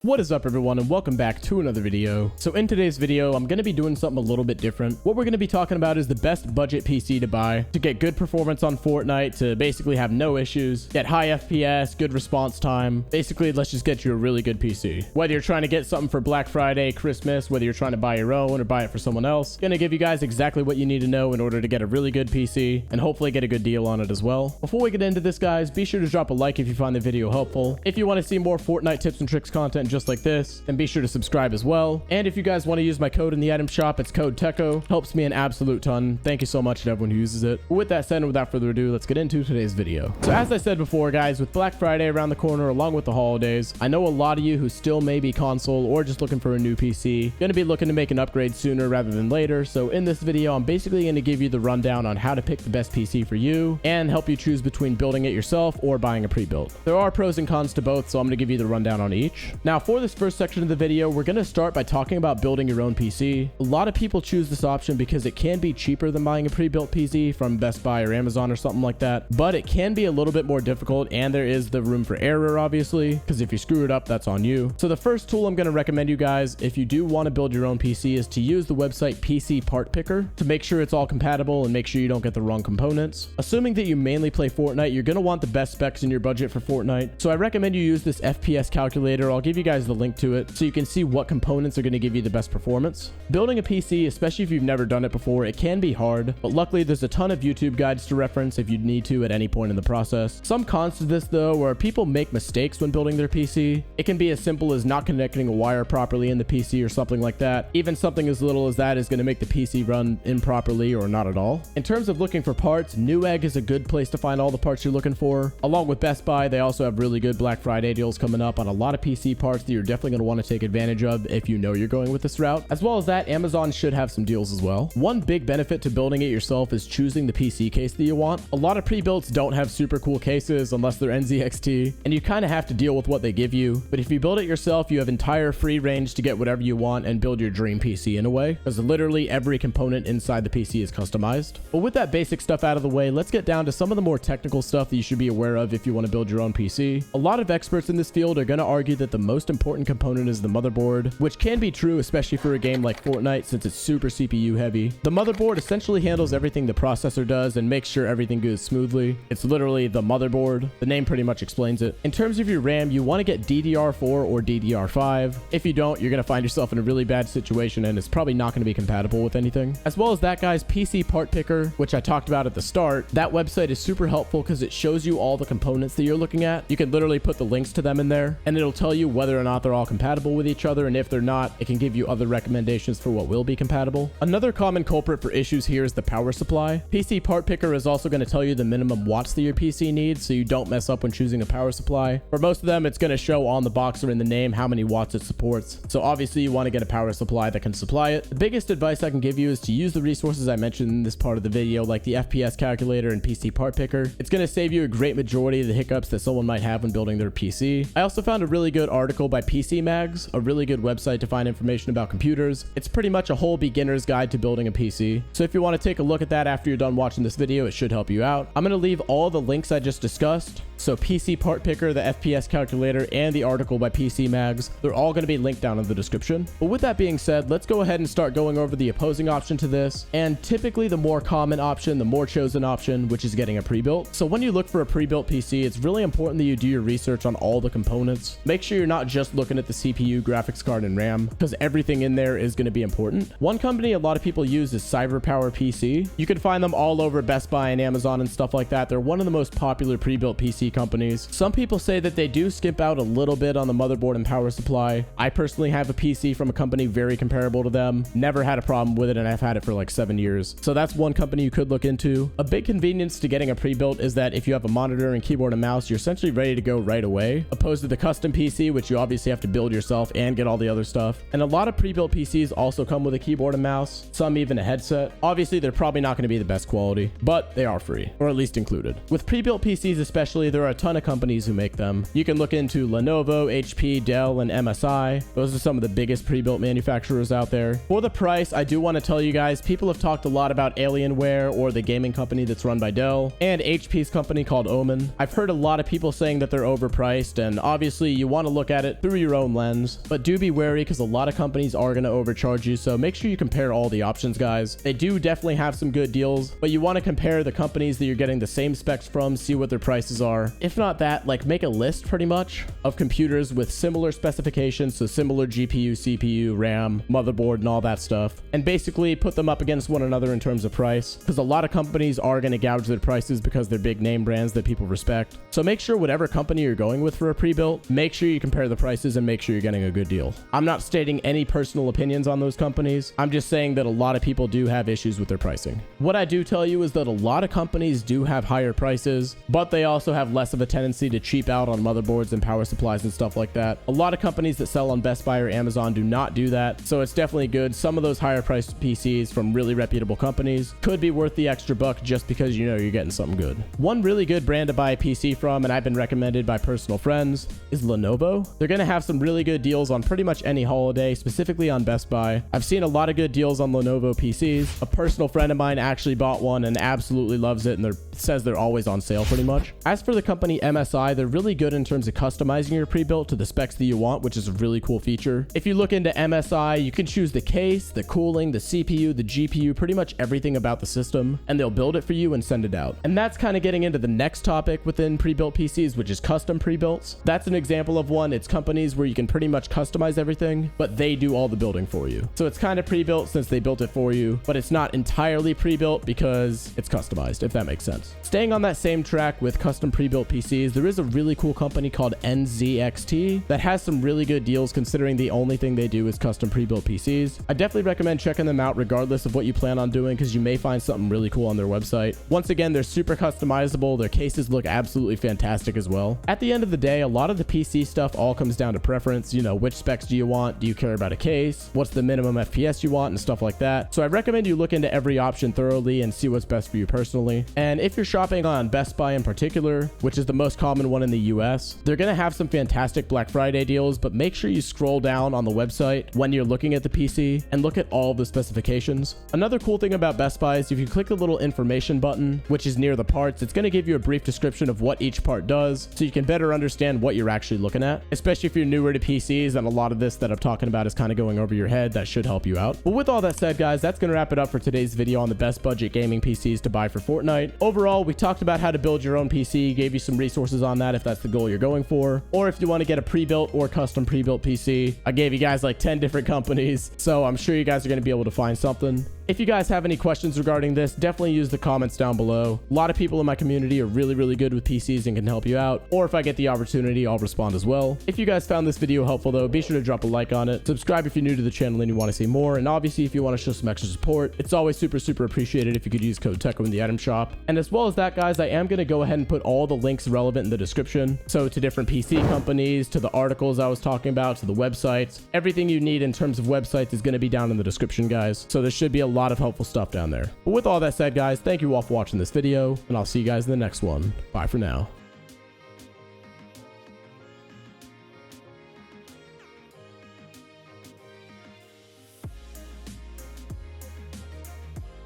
What is up everyone, and welcome back to another video. So in today's video, I'm going to be doing something a little bit different. What we're going to be talking about is the best budget PC to buy to get good performance on Fortnite, to basically have no issues, get high FPS, good response time. Basically, let's just get you a really good PC. Whether you're trying to get something for Black Friday, Christmas, whether you're trying to buy your own or buy it for someone else, going to give you guys exactly what you need to know in order to get a really good PC and hopefully get a good deal on it as well. Before we get into this, guys, be sure to drop a like if you find the video helpful. If you want to see more Fortnite tips and tricks content just like this, then be sure to subscribe as well. And if you guys want to use my code in the item shop, it's code Teckoh. Helps me an absolute ton. Thank you so much to everyone who uses it. But with that said, and without further ado, let's get into today's video. So as I said before, guys, with Black Friday around the corner along with the holidays, I know a lot of you who still may be console or just looking for a new PC gonna be looking to make an upgrade sooner rather than later. So in this video, I'm basically going to give you the rundown on how to pick the best PC for you and help you choose between building it yourself or buying a pre-built. There are pros and cons to both, so I'm going to give you the rundown on each. Now for this first section of the video, we're going to start by talking about building your own PC. A lot of people choose this option because it can be cheaper than buying a pre-built PC from Best Buy or Amazon or something like that, but it can be a little bit more difficult, and there is the room for error, obviously, because if you screw it up, that's on you. So the first tool I'm going to recommend you guys, if you do want to build your own PC, is to use the website PC Part Picker to make sure it's all compatible and make sure you don't get the wrong components. Assuming that you mainly play Fortnite, you're going to want the best specs in your budget for Fortnite, so I recommend you use this FPS calculator. I'll give you guys the link to it so you can see what components are going to give you the best performance. Building a PC, especially if you've never done it before, it can be hard, but luckily there's a ton of YouTube guides to reference if you need to at any point in the process. Some cons to this though are people make mistakes when building their PC. It can be as simple as not connecting a wire properly in the PC or something like that. Even something as little as that is going to make the PC run improperly or not at all. In terms of looking for parts, Newegg is a good place to find all the parts you're looking for. Along with Best Buy, they also have really good Black Friday deals coming up on a lot of PC parts that you're definitely going to want to take advantage of if you know you're going with this route. As well as that, Amazon should have some deals as well. One big benefit to building it yourself is choosing the PC case that you want. A lot of pre-builts don't have super cool cases unless they're NZXT, and you kind of have to deal with what they give you. But if you build it yourself, you have entire free range to get whatever you want and build your dream PC in a way, because literally every component inside the PC is customized. But with that basic stuff out of the way, let's get down to some of the more technical stuff that you should be aware of if you want to build your own PC. A lot of experts in this field are going to argue that the most important component is the motherboard, which can be true especially for a game like Fortnite since it's super CPU heavy. The motherboard essentially handles everything the processor does and makes sure everything goes smoothly. It's literally the motherboard. The name pretty much explains it. In terms of your RAM, you want to get DDR4 or DDR5. If you don't, you're going to find yourself in a really bad situation and it's probably not going to be compatible with anything. As well as that, guys, PC Part Picker, which I talked about at the start, that website is super helpful because it shows you all the components that you're looking at. You can literally put the links to them in there and it'll tell you whether or not they're all compatible with each other, and if they're not, it can give you other recommendations for what will be compatible. Another common culprit for issues here is the power supply. PC Part Picker is also going to tell you the minimum watts that your PC needs so you don't mess up when choosing a power supply. For most of them, it's going to show on the box or in the name how many watts it supports, so obviously you want to get a power supply that can supply it. The biggest advice I can give you is to use the resources I mentioned in this part of the video, like the FPS calculator and PC Part Picker. It's going to save you a great majority of the hiccups that someone might have when building their PC. I also found a really good article by PC Mags, a really good website to find information about computers. It's pretty much a whole beginner's guide to building a PC. So if you want to take a look at that after you're done watching this video, it should help you out. I'm going to leave all the links I just discussed. So PC Part Picker, the FPS calculator, and the article by PC Mags, they're all going to be linked down in the description. But with that being said, let's go ahead and start going over the opposing option to this, and typically the more common option, the more chosen option, which is getting a pre-built. So when you look for a pre-built PC, it's really important that you do your research on all the components. Make sure you're not just looking at the CPU, graphics card, and RAM, because everything in there is going to be important. One company a lot of people use is CyberPower PC. You can find them all over Best Buy and Amazon and stuff like that. They're one of the most popular pre-built PC companies. Some people say that they do skip out a little bit on the motherboard and power supply. I personally have a PC from a company very comparable to them. Never had a problem with it, and I've had it for like 7 years. So that's one company you could look into. A big convenience to getting a pre-built is that if you have a monitor and keyboard and mouse, you're essentially ready to go right away, opposed to the custom PC, which you obviously have to build yourself and get all the other stuff. And a lot of pre-built PCs also come with a keyboard and mouse, some even a headset. Obviously, they're probably not going to be the best quality, but they are free, or at least included. With pre-built PCs especially, there are a ton of companies who make them. You can look into Lenovo, HP, Dell, and MSI. Those are some of the biggest pre-built manufacturers out there. For the price, I do want to tell you guys, people have talked a lot about Alienware, or the gaming company that's run by Dell, and HP's company called Omen. I've heard a lot of people saying that they're overpriced, and obviously you want to look at it it through your own lens. But do be wary because a lot of companies are going to overcharge you. So make sure you compare all the options, guys. They do definitely have some good deals, but you want to compare the companies that you're getting the same specs from, see what their prices are. If not that, like make a list pretty much of computers with similar specifications, so similar GPU, CPU, RAM, motherboard, and all that stuff, and basically put them up against one another in terms of price, because a lot of companies are going to gouge their prices because they're big name brands that people respect. So make sure whatever company you're going with for a pre-built, make sure you compare the prices and make sure you're getting a good deal. I'm not stating any personal opinions on those companies. I'm just saying that a lot of people do have issues with their pricing. What I do tell you is that a lot of companies do have higher prices, but they also have less of a tendency to cheap out on motherboards and power supplies and stuff like that. A lot of companies that sell on Best Buy or Amazon do not do that, so it's definitely good. Some of those higher priced PCs from really reputable companies could be worth the extra buck just because you know you're getting something good. One really good brand to buy a PC from, and I've been recommended by personal friends, is Lenovo. They're going to have some really good deals on pretty much any holiday, specifically on Best Buy. I've seen a lot of good deals on Lenovo PCs. A personal friend of mine actually bought one and absolutely loves it, and says they're always on sale pretty much. As for the company MSI, they're really good in terms of customizing your pre-built to the specs that you want, which is a really cool feature. If you look into MSI, you can choose the case, the cooling, the CPU, the GPU, pretty much everything about the system, and they'll build it for you and send it out. And that's kind of getting into the next topic within pre-built PCs, which is custom pre-builts. That's an example of one. It's companies where you can pretty much customize everything, but they do all the building for you. So it's kind of pre-built since they built it for you, but it's not entirely pre-built because it's customized, if that makes sense. Staying on that same track with custom pre-built PCs, there is a really cool company called NZXT that has some really good deals considering the only thing they do is custom pre-built PCs. I definitely recommend checking them out regardless of what you plan on doing because you may find something really cool on their website. Once again, they're super customizable. Their cases look absolutely fantastic as well. At the end of the day, a lot of the PC stuff all comes down to preference. You know, which specs do you want? Do you care about a case? What's the minimum FPS you want and stuff like that? So I recommend you look into every option thoroughly and see what's best for you personally. And if you're shopping on Best Buy in particular, which is the most common one in the US, they're going to have some fantastic Black Friday deals, but make sure you scroll down on the website when you're looking at the PC and look at all of the specifications. Another cool thing about Best Buy is if you click the little information button, which is near the parts, it's going to give you a brief description of what each part does so you can better understand what you're actually looking at, especially if you're newer to PCs and a lot of this that I'm talking about is kind of going over your head. That should help you out. But with all that said, guys, that's going to wrap it up for today's video on the best budget gaming PCs to buy for Fortnite. Overall, we talked about how to build your own PC, gave you some resources on that if that's the goal you're going for, or if you want to get a pre-built or custom pre-built PC. I gave you guys like 10 different companies, so I'm sure you guys are going to be able to find something. If you guys have any questions regarding this, definitely use the comments down below. A lot of people in my community are really good with PCs and can help you out, or if I get the opportunity, I'll respond as well. If you guys found this video helpful though, be sure to drop a like on it, subscribe if you're new to the channel and you want to see more, and obviously if you want to show some extra support, it's always super appreciated if you could use code Teckoh in the item shop. And as well as that, guys, I am going to go ahead and put all the links relevant in the description, so to different PC companies, to the articles I was talking about, to the websites. Everything you need in terms of websites is going to be down in the description, guys, so there should be a lot of helpful stuff down there. But with all that said, guys, thank you all for watching this video, and I'll see you guys in the next one. Bye for now.